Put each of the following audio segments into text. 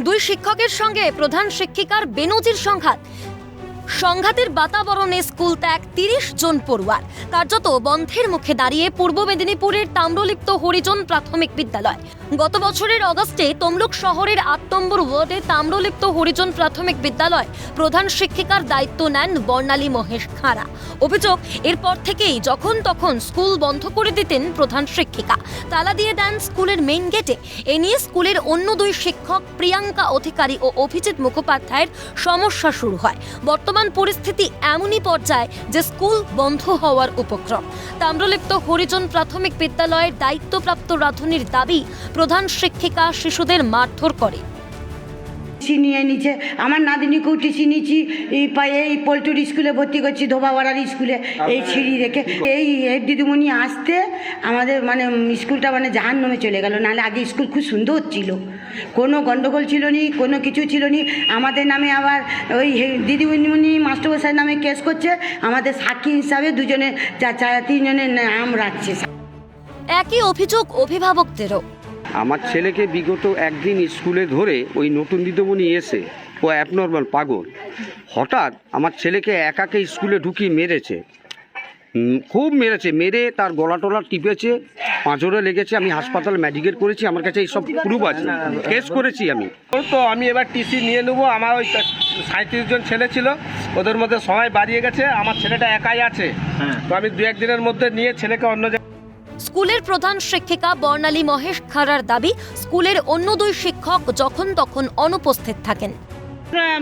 দুই শিক্ষকের সঙ্গে প্রধান শিক্ষিকার বেনজির সংঘাতের বাতাবরণে স্কুল ত্যাগ ৩০ জন পড়ুয়ার। কার্যত বন্ধের মুখে দাঁড়িয়ে পূর্ব মেদিনীপুরের তাম্রলিপ্ত হরিজন প্রাথমিক বিদ্যালয়। গত বছরের অগস্টে তমলুক শহরের ৮ নম্বর ওয়ার্ডে তাম্রলিপ্ত হরিজন প্রাথমিক বিদ্যালয় প্রধান শিক্ষিকার দায়িত্ব নেন বর্ণালী মহেশ খাঁড়া। অভিযোগ, এরপর থেকেই যখন তখন স্কুল বন্ধ করে দিতেন প্রধান শিক্ষিকা, তালা দিয়ে দেন স্কুলের মেইন গেটে। এ নিয়ে স্কুলের অন্য দুই শিক্ষক প্রিয়াঙ্কা অধিকারী ও অভিজিৎ মুখোপাধ্যায়ের সমস্যা শুরু হয়। বর্তমান পরিস্থিতি এমনই পর্যায়ে যে স্কুল বন্ধ হওয়ার উপক্রম। তাম্রলিপ্ত হরিজন প্রাথমিক বিদ্যালয়ের দায়িত্বপ্রাপ্ত রাঁধুনির দাবি, প্রধান শিক্ষিকা শিশুদের মারধর করে। নিয়ে নিচ্ছে, আমার নাতনিকেও টিসি নিচ্ছি, এই পোল্ট্রি স্কুলে ভর্তি করছি, ধোবাওয়াড়ার স্কুলে, এই ছিঁড়ি রেখে এই দিদিমণি আসতে আমাদের স্কুলটা জাহান্নামে চলে গেল। নাহলে আগে স্কুল খুব সুন্দর ছিল, কোনো গন্ডগোল ছিল নি, কোনো কিছু ছিল নি। আমাদের নামে আবার ওই দিদিমণি মাস্টারমশাইয়ের নামে কেস করছে, আমাদের সাক্ষী হিসাবে দুজনে তিনজনের নাম রাখছে। একই অভিযোগ অভিভাবকদেরও। আমার ছেলেকে বিগত একদিন স্কুলে ধরে ওই নতুন দিদিমণি এসে, ও অ্যাবনর্মাল পাগল, হঠাৎ আমার ছেলেকে একাকে স্কুলে ঢুকিয়ে মেরেছে, খুব মেরেছে, মেরে তার গলা টলা টিপেছে, পাঁজরে লেগেছে। আমি হাসপাতালে মেডিকেল করেছি, আমার কাছে এইসব প্রুফ আছে, কেস করেছি আমি। তো আমি এবার টিসি নিয়ে নেবো। আমার ওই 37 জন ছেলে ছিল, ওদের মধ্যে সবাই বাড়িয়ে গেছে, আমার ছেলেটা একাই আছে। তো আমি 2-1 দিনের মধ্যে নিয়ে ছেলেকে অন্য স্কুলের প্রধান শিক্ষিকা বর্ণালী মহেশ খাঁড়ার দাবি, স্কুলের অন্য দুই শিক্ষক যখন তখন অনুপস্থিত থাকেন।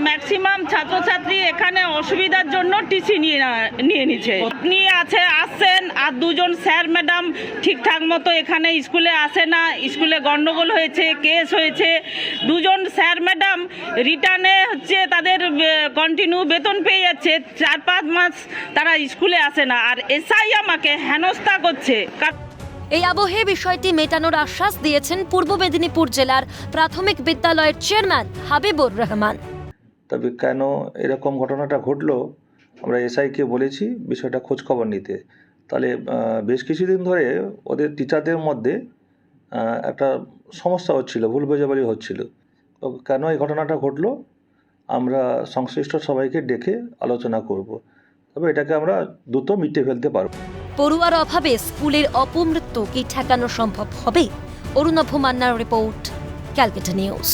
ম্যাক্সিমাম ছাত্রছাত্রী এখানে অসুবিধার জন্য টিসি নিয়ে নিচ্ছে, নিয়ে আসছেন, আর দুজন স্যার ম্যাডাম ঠিকঠাক মতো এখানে স্কুলে আসে না। স্কুলে গন্ডগোল হয়েছে, কেস হয়েছে। দুজন স্যার ম্যাডাম রিটার্নে তাদের কন্টিনিউ বেতন পেয়ে যাচ্ছে, 4-5 মাস তারা স্কুলে আসে না, আর এসআই আমাকে হেনস্থা করছে। এই আবহে বিষয়টি মেটানোর আশ্বাস দিয়েছেন পূর্ব মেদিনীপুর জেলার প্রাথমিক বিদ্যালয়ের চেয়ারম্যান হাবিবুর রহমান। তবে কেন এরকম ঘটনাটা ঘটলো, আমরা এসআইকে বলেছি বিষয়টা খোঁজ খবর নিতে। তাহলে বেশ কিছুদিন ধরে ওদের টিচারদের মধ্যে একটা সমস্যা হচ্ছিল, ভুল বোঝাবুঝি হচ্ছিল। তো কেন এই ঘটনাটা ঘটলো আমরা সংশ্লিষ্ট সবাইকে ডেকে আলোচনা করব, তবে এটাকে আমরা দ্রুত মিটে ফেলতে পারব। পড়ুয়ার অভাবে স্কুলের অপমৃত্যু কি ঠেকানো সম্ভব হবে? অরুণভ মান্নার রিপোর্ট, ক্যালকাটা নিউজ।